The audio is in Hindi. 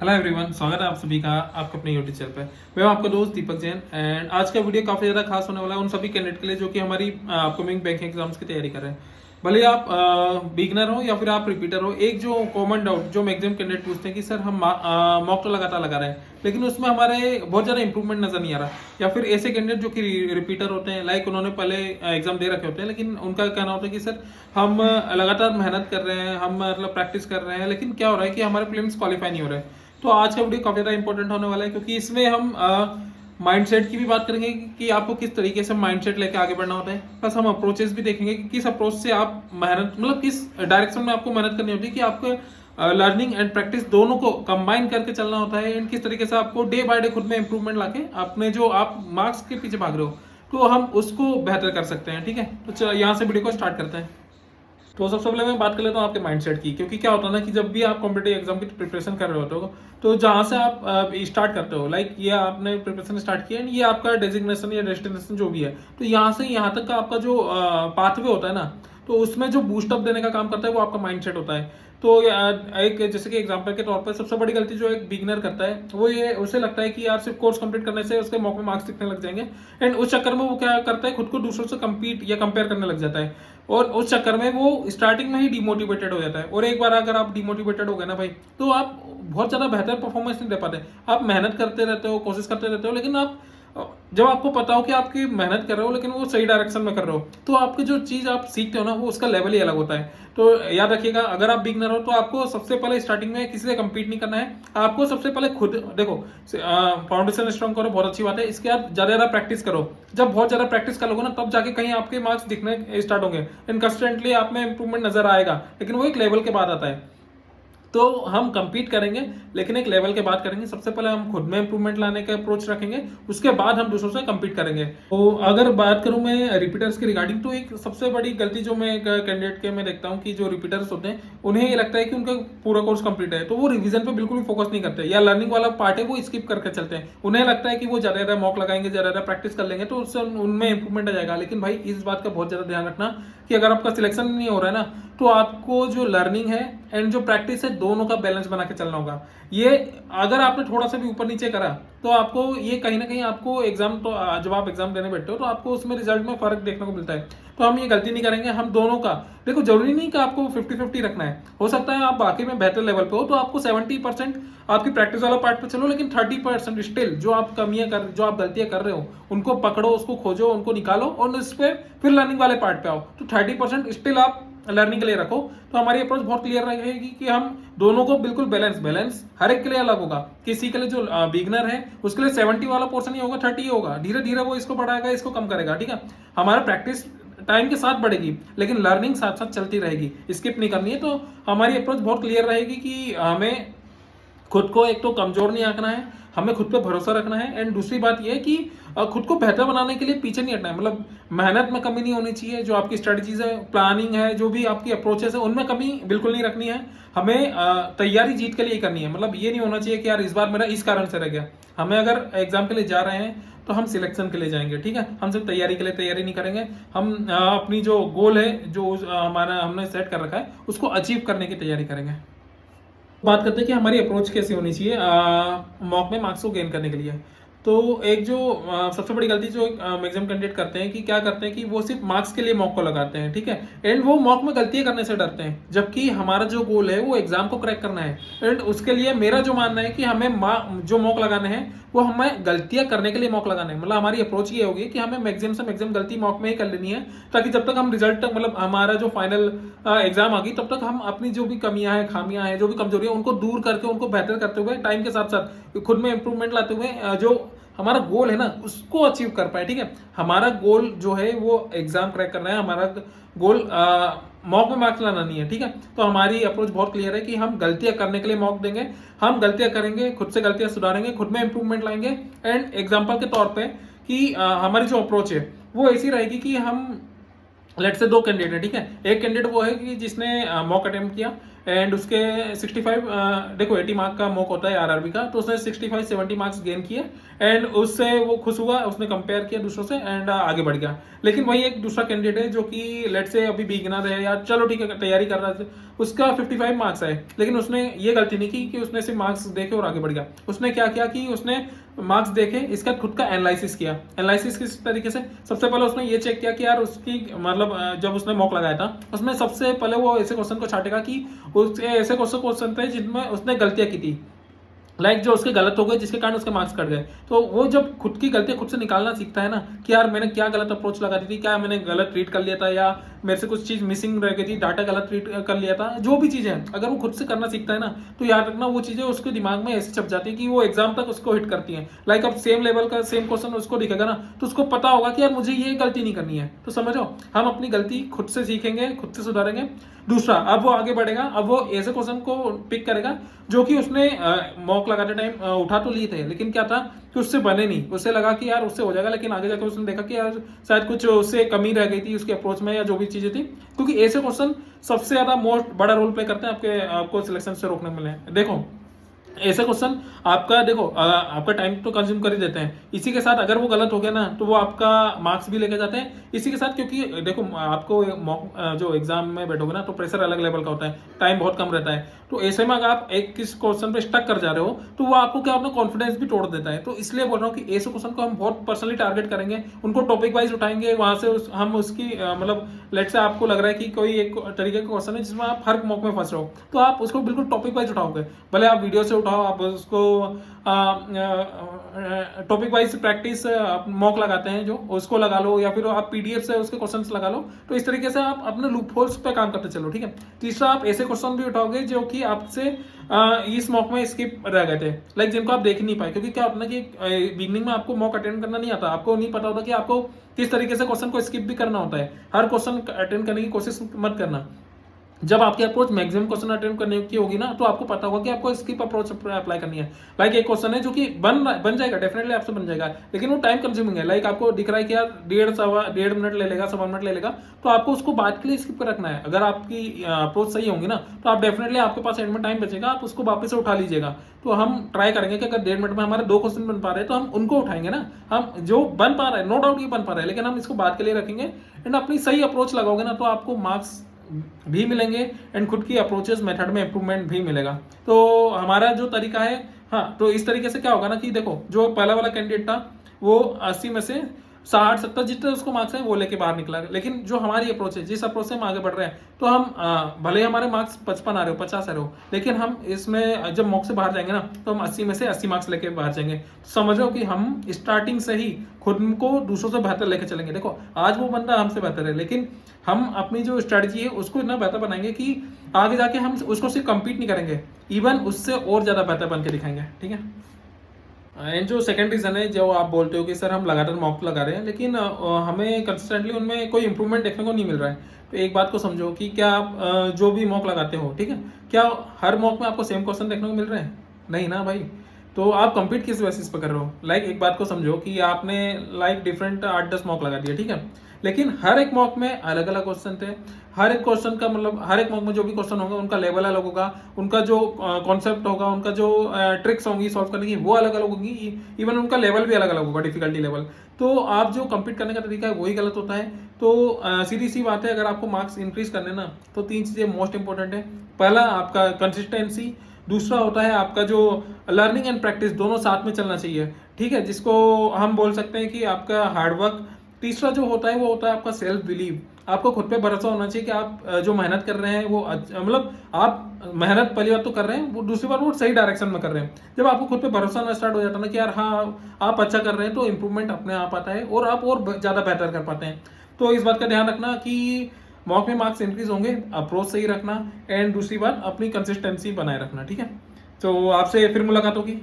हेलो एवरीवन, स्वागत है आप सभी का आपके अपने यूट्यूब चैनल पे। मैं हूं आपका दोस्त दीपक जैन एंड आज का वीडियो काफ़ी ज़्यादा खास होने वाला है उन सभी कैंडिडेट के लिए जो कि हमारी अपकमिंग बैंक एग्जाम्स की तैयारी कर रहे हैं। भले आप बिगनर हो या फिर आप रिपीटर हो, एक जो कॉमन डाउट जो मैक्सिमम कैंडिडेट पूछते हैं कि सर हम मॉक तो लगातार लगा रहे हैं लेकिन उसमें हमारे बहुत ज़्यादा इंप्रूवमेंट नजर नहीं आ रहा, या फिर ऐसे कैंडिडेट जो कि रिपीटर होते हैं, लाइक उन्होंने पहले एग्जाम दे रखे होते हैं लेकिन उनका कहना होता है कि सर हम लगातार मेहनत कर रहे हैं, हम मतलब प्रैक्टिस कर रहे हैं, लेकिन क्या हो रहा है कि हमारे प्रीलिम्स क्वालिफाई नहीं हो रहे हैं। तो आज का वीडियो काफी ज्यादा इंपॉर्टेंट होने वाला है क्योंकि इसमें हम माइंडसेट की भी बात करेंगे कि आपको किस तरीके से माइंडसेट लेके आगे बढ़ना होता है, प्लस हम अप्रोचेस भी देखेंगे कि किस अप्रोच से आप मेहनत मतलब किस डायरेक्शन में आपको मेहनत करनी होती है कि आपको लर्निंग एंड प्रैक्टिस दोनों को कंबाइन करके चलना होता है एंड किस तरीके से आपको डे बाय डे खुद में इंप्रूवमेंट लाके अपने जो आप मार्क्स के पीछे भाग रहे हो तो हम उसको बेहतर कर सकते हैं। ठीक है, तो यहाँ से वीडियो को स्टार्ट करते हैं। तो सबसे पहले मैं बात कर लेता हूँ आपके माइंडसेट की, क्योंकि क्या होता है ना कि जब भी आप कॉम्पिटेटिव एग्जाम की प्रिपरेशन कर रहे होते हो तो जहाँ से आप स्टार्ट करते हो, लाइक ये आपने प्रिपरेशन स्टार्ट किया ये आपका डेजिग्नेशन या डेस्टिनेशन जो भी है, तो यहाँ से यहाँ तक का आपका जो पाथवे होता है ना, तो उसमें जो बूस्टअप देने का काम करता है वो आपका माइंडसेट होता है। तो एक जैसे कि एग्जांपल के तौर पर सबसे बड़ी गलती जो एक बिगनर करता है वो ये, उसे लगता है कि यार सिर्फ कोर्स कंप्लीट करने से उसके मॉक में मार्क्स दिखने लग जाएंगे एंड उस चक्कर में वो क्या करता है, खुद को दूसरों से कम्पीट या कंपेयर करने लग जाता है और उस चक्कर में वो स्टार्टिंग में ही डिमोटिवेटेड हो जाता है। और एक बार अगर आप डिमोटिवेटेड हो गए ना भाई, तो आप बहुत ज़्यादा बेहतर परफॉर्मेंस नहीं दे पाते। आप मेहनत करते रहते हो, कोशिश करते रहते हो, लेकिन आप जब आपको पता हो कि आपकी मेहनत कर रहे हो लेकिन वो सही डायरेक्शन में कर रहे हो, तो आपकी जो चीज़ आप सीखते हो ना वो उसका लेवल ही अलग होता है। तो याद रखिएगा, अगर आप बिगनर हो तो आपको सबसे पहले स्टार्टिंग में किसी से कम्पीट नहीं करना है। आपको सबसे पहले खुद देखो, फाउंडेशन स्ट्रॉन्ग करो, बहुत अच्छी बात है, इसके बाद ज़्यादा ज़्यादा प्रैक्टिस करो। जब बहुत ज़्यादा प्रैक्टिस कर लोगे ना तब जाके कहीं आपके मार्क्स दिखने स्टार्ट होंगे एंड कंस्टेंटली आप में इंप्रूवमेंट नजर आएगा, लेकिन वो एक लेवल के बाद आता है। तो हम compete करेंगे लेकिन एक लेवल के बाद करेंगे। सबसे पहले हम खुद में इंप्रूवमेंट लाने का अप्रोच रखेंगे, उसके बाद हम दूसरों से compete करेंगे। तो अगर बात करूं मैं रिपीटर्स के रिगार्डिंग, तो एक सबसे बड़ी गलती जो मैं कैंडिडेट के में देखता हूं कि जो रिपीटर्स होते हैं उन्हें ये लगता है कि उनका पूरा कोर्स कंप्लीट है तो वो रिवीजन पे बिल्कुल भी फोकस नहीं करते, या लर्निंग वाला पार्ट है वो स्किप करके चलते हैं। उन्हें लगता है कि वो ज्यादा मॉक लगाएंगे, ज्यादा प्रैक्टिस कर लेंगे तो उससे उनमें इंप्रूवमेंट आ जाएगा। लेकिन भाई इस बात का बहुत ज्यादा ध्यान रखना कि अगर आपका सिलेक्शन नहीं हो रहा है ना, तो आपको जो लर्निंग है एंड जो प्रैक्टिस है दोनों का बैलेंस बना के चलना होगा। ये अगर आपने थोड़ा सा भी ऊपर नीचे करा तो आपको ये कहीं ना कहीं आपको एग्जाम, तो जब आप एग्जाम देने बैठते हो तो आपको उसमें रिजल्ट में फर्क देखने को मिलता है। तो हम ये गलती नहीं करेंगे, हम दोनों का देखो, जरूरी नहीं कि आपको 50-50 रखना है। हो सकता है आप बाकी में बेहतर लेवल पे हो तो आपको 70% आपकी प्रैक्टिस वाला पार्ट पे चलो, लेकिन 30% स्टिल जो आप जो आप गलतियां कर रहे हो उनको पकड़ो, उसको खोजो, उनको निकालो और उस पर फिर लर्निंग वाले पार्ट पे आओ। तो 30% स्टिल आप लर्निंग के लिए रखो। तो हमारी अप्रोच बहुत क्लियर रहेगी कि हम दोनों को बिल्कुल बैलेंस हर एक के लिए अलग होगा। किसी के लिए जो बिगनर है उसके लिए 70 वाला पोर्शन ही होगा, 30 ही होगा, धीरे धीरे वो इसको बढ़ाएगा, इसको कम करेगा। ठीक है, हमारा प्रैक्टिस टाइम के साथ बढ़ेगी लेकिन लर्निंग साथ साथ चलती रहेगी, स्किप नहीं करनी है। तो हमारी अप्रोच बहुत क्लियर रहेगी कि हमें खुद को एक तो कमजोर नहीं आंकना है, हमें खुद पे भरोसा रखना है एंड दूसरी बात यह है कि खुद को बेहतर बनाने के लिए पीछे नहीं हटना है। मतलब मेहनत में कमी नहीं होनी चाहिए, जो आपकी स्ट्रेटजीज है, प्लानिंग है, जो भी आपकी अप्रोचेस है उनमें कमी बिल्कुल नहीं रखनी है। हमें तैयारी जीत के लिए करनी है। मतलब ये नहीं होना चाहिए कि यार इस बार मेरा इस कारण से रह गया। हमें अगर एग्जाम के लिए जा रहे हैं तो हम सिलेक्शन के लिए जाएंगे। ठीक है, हम सिर्फ तैयारी के लिए तैयारी नहीं करेंगे, हम अपनी जो गोल है, जो हमारा हमने सेट कर रखा है, उसको अचीव करने की तैयारी करेंगे। बात करते हैं कि हमारी अप्रोच कैसी होनी चाहिए मॉक में मार्क्स को गेन करने के लिए। तो एक जो सबसे बड़ी गलती जो मैक्सिमम कैंडिडेट करते हैं कि क्या करते हैं कि वो सिर्फ मार्क्स के लिए मॉक को लगाते हैं। ठीक है, एंड वो मॉक में गलतियां करने से डरते हैं, जबकि हमारा जो गोल है वो एग्जाम को क्रैक करना है। एंड उसके लिए मेरा जो मानना है कि हमें जो मॉक लगाने हैं वो हमें गलतियां करने के लिए मॉक लगाने हैं। मतलब हमारी अप्रोच ये होगी कि हमें मैक्सिमम से मैक्सिमम गलती मॉक में ही कर लेनी है, ताकि जब तक हम रिजल्ट तक मतलब हमारा जो फाइनल एग्जाम आ गई तब तक हम अपनी जो भी कमियां हैं, खामियां हैं, जो भी कमजोरियां उनको दूर करके उनको बेहतर करते हुए टाइम के साथ साथ खुद में इंप्रूवमेंट लाते हुए जो हमारा गोल है ना उसको अचीव कर पाए। ठीक है, हमारा गोल जो है वो एग्जाम क्रैक करना है, हमारा गोल मॉक में मार्क्स लाना नहीं है। ठीक है, तो हमारी अप्रोच बहुत क्लियर है कि हम गलतियां करने के लिए मॉक देंगे, हम गलतियां करेंगे, खुद से गलतियां सुधारेंगे, खुद में इंप्रूवमेंट लाएंगे। एंड एग्जाम्पल के तौर पे कि हमारी जो अप्रोच है वो ऐसी रहेगी कि हम लेट से दो कैंडिडेट है। ठीक है, एक कैंडिडेट वो है कि जिसने मॉक अटेम्प्ट किया एंड उसके 65 देखो 80 मार्क का मॉक होता है आरआरबी का, तो उसने 65-70 मार्क्स गेन किए एंड उससे वो खुश हुआ, उसने कंपेयर किया दूसरों से एंड आगे बढ़ गया। लेकिन वही एक दूसरा कैंडिडेट है जो कि लेट से अभी बिगिनर है या चलो ठीक है तैयारी कर रहा था, उसका 55 मार्क्स है, लेकिन उसने ये गलती नहीं की कि उसने सिर्फ मार्क्स देखे और आगे बढ़ गया। उसने क्या किया कि उसने मार्क्स देखे, इसका खुद का एनालिसिस किया। एनालिसिस किस तरीके से, सबसे पहले उसने ये चेक किया कि यार उसकी मतलब जब उसने मॉक लगाया था उसमें सबसे पहले वो ऐसे क्वेश्चन को छाटेगा कि उसके ऐसे क्वेश्चन थे जिनमें उसने गलतियां की थी, लाइक जो उसके गलत हो गए जिसके कारण उसके मार्क्स कट गए। तो वो जब खुद की गलतियां खुद से निकालना सीखता है ना कि यार मैंने क्या गलत अप्रोच लगा दी थी, क्या मैंने गलत ट्रीट कर लिया था या मेरे से कुछ चीज मिसिंग रह गई थी, डाटा गलत ट्रीट कर लिया था, जो भी चीजें हैं अगर वो खुद से करना सीखता है ना तो याद रखना वो चीजें उसके दिमाग में ऐसे छप जाती है कि वो एग्जाम तक उसको हिट करती है। लाइक अब सेम लेवल का सेम क्वेश्चन उसको दिखेगा ना तो उसको पता होगा कि यार मुझे ये गलती नहीं करनी है। तो समझो, हम अपनी गलती खुद से सीखेंगे, खुद से सुधारेंगे। दूसरा, अब वो आगे बढ़ेगा, अब वो ऐसे क्वेश्चन को पिक करेगा जो कि उसने मॉक लगाते टाइम उठा तो लिए थे, लेकिन क्या था कि उससे बने नहीं, उससे लगा कि यार उससे हो जाएगा, लेकिन आगे जाकर उसने देखा कि यार शायद कुछ उससे कमी रह गई थी उसके अप्रोच में या जो भी चीजें थी, क्योंकि ऐसे क्वेश्चन सबसे ज्यादा मोस्ट बड़ा रोल प्ले करते हैं आपको सिलेक्शन से रोकने में। देखो ऐसे क्वेश्चन आपका देखो आपका टाइम तो कंज्यूम कर ही देते हैं, इसी के साथ अगर वो गलत हो गया ना तो वो आपका मार्क्स भी लेके जाते हैं इसी के साथ, क्योंकि देखो आपको जो एग्जाम में बैठोगे ना तो प्रेशर अलग लेवल का होता है, टाइम बहुत कम रहता है। तो ऐसे में अगर आप एक किस क्वेश्चन पे स्टक कर जा रहे हो तो वो आपको क्या अपना कॉन्फिडेंस भी तोड़ देता है। तो इसलिए बोल रहा हूँ कि ऐसे क्वेश्चन को हम बहुत पर्सनली टारगेट करेंगे, उनको टॉपिक वाइज उठाएंगे, वहां से हम उसकी मतलब लेट से आपको लग रहा है कि कोई एक तरीके का क्वेश्चन है जिसमें आप हर मॉक में फंस रहे हो तो आप उसको बिल्कुल टॉपिक वाइज उठाओगे, भले आप वीडियो से उठाओ, आप उसको टॉपिक वाइज प्रैक्टिस मॉक लगाते हैं जो उसको लगा लो या फिर आप पीडीएफ से उसके क्वेश्चंस लगा लो। तो इस तरीके से आप अपने लूप होल्स पे काम करते चलो, ठीक है। तीसरा, आप ऐसे क्वेश्चन भी उठाओगे जो कि आपसे इस मॉक में स्किप रह गए थे, लाइक जिनको आप देख ही नहीं पाए, क्योंकि क्या होता है कि बिगनिंग में आपको मॉक अटेंड करना नहीं आता, आपको नहीं पता होता कि आपको किस तरीके से क्वेश्चन को स्किप भी करना होता है। हर क्वेश्चन अटेंड करने की कोशिश मत करना। जब आपकी अप्रोच मैक्सिमम क्वेश्चन अटेम्प्ट करने की होगी ना तो आपको पता होगा कि आपको स्किप अप्रोच अप्लाई करनी है। लाइक एक क्वेश्चन है जो कि बन जाएगा, डेफिनेटली आपसे बन जाएगा, लेकिन वो टाइम कंज्यूमिंग है। लाइक आपको दिख रहा है कि यार 1.5 मिनट ले लेगा, 1 मिनट ले लेगा, तो आपको उसको बाद के लिए स्किप कर रखना है। अगर आपकी अप्रोच सही होंगी ना तो आप डेफिनेटली आपके पास एंड में टाइम बचेगा, आप उसको वापस से उठा लीजिएगा। तो हम ट्राई करेंगे कि अगर 1.5 मिनट में हमारे 2 क्वेश्चन बन पा रहे हैं तो हम उनको उठाएंगे ना, हम जो बन पा रहा है नो डाउट ये बन पा रहा है, लेकिन हम इसको बाद के लिए रखेंगे एंड अपनी सही अप्रोच लगाओगे ना तो आपको मार्क्स भी मिलेंगे एंड खुद की अप्रोचेस मेथड में इंप्रूवमेंट भी मिलेगा। तो हमारा जो तरीका है, हाँ, तो इस तरीके से क्या होगा ना कि देखो जो पहला वाला कैंडिडेट था वो 80 में से 60-70 जितने उसको मार्क्स हैं वो लेके बाहर निकला, लेकिन जो हमारी अप्रोच है, जिस अप्रोच से हम आगे बढ़ रहे हैं, तो हम भले हमारे मार्क्स 55 आ रहे हो, 50 आ रहे हो, लेकिन हम इसमें जब मॉक से बाहर जाएंगे ना तो हम 80 में से 80 मार्क्स लेके बाहर जाएंगे। तो समझो कि हम स्टार्टिंग से ही खुद को दूसरों से बेहतर लेके चलेंगे। देखो आज वो बंदा हमसे बेहतर है, लेकिन हम अपनी जो स्ट्रेटजी है उसको इतना बेहतर बनाएंगे कि आगे जाके हम उसको सिर्फ कम्पीट नहीं करेंगे, इवन उससे और ज्यादा बेहतर बन के दिखाएंगे, ठीक है। एंड जो सेकंड रीजन है, जो आप बोलते हो कि सर हम लगातार मॉक लगा रहे हैं लेकिन हमें कंसिस्टेंटली उनमें कोई इंप्रूवमेंट देखने को नहीं मिल रहा है, तो एक बात को समझो कि क्या आप जो भी मॉक लगाते हो, ठीक है, क्या हर मॉक में आपको सेम क्वेश्चन देखने को मिल रहे हैं? नहीं ना भाई। तो आप कंप्लीट किस बेसिस पर कर रहे हो? लाइक एक बात को समझो कि आपने लाइक डिफरेंट 8-10 मॉक लगा दिया, ठीक है, लेकिन हर एक मॉक में अलग अलग क्वेश्चन थे। हर एक क्वेश्चन का मतलब हर एक मॉक में जो भी क्वेश्चन होगा उनका लेवल अलग होगा, उनका जो कॉन्सेप्ट होगा, उनका जो ट्रिक्स होंगी सॉल्व करने की वो अलग अलग होगी, इवन उनका लेवल भी अलग अलग होगा, डिफिकल्टी लेवल। तो आप जो कंप्लीट करने का तरीका है वही गलत होता है। तो सीधी सी बात है, अगर आपको मार्क्स इंक्रीज करने ना तो 3 चीजें मोस्ट इंपॉर्टेंट है। पहला आपका कंसिस्टेंसी, दूसरा होता है आपका जो लर्निंग एंड प्रैक्टिस, दोनों साथ में चलना चाहिए, ठीक है, जिसको हम बोल सकते हैं कि आपका हार्डवर्क। तीसरा जो होता है वो होता है आपका सेल्फ बिलीव, आपको खुद पे भरोसा होना चाहिए कि आप जो मेहनत कर रहे हैं वो मतलब आप मेहनत पहली बार तो कर रहे हैं, वो दूसरी बार वो सही डायरेक्शन में कर रहे हैं। जब आपको खुद पे भरोसा ना स्टार्ट हो जाता ना कि यार हाँ आप अच्छा कर रहे हैं, तो इंप्रूवमेंट अपने आप आता है और आप और ज़्यादा बेहतर कर पाते हैं। तो इस बात का ध्यान रखना कि मॉक में मार्क्स इंक्रीज होंगे, अप्रोच सही रखना एंड दूसरी बात अपनी कंसिस्टेंसी बनाए रखना, ठीक है। तो आपसे फिर मुलाकात होगी।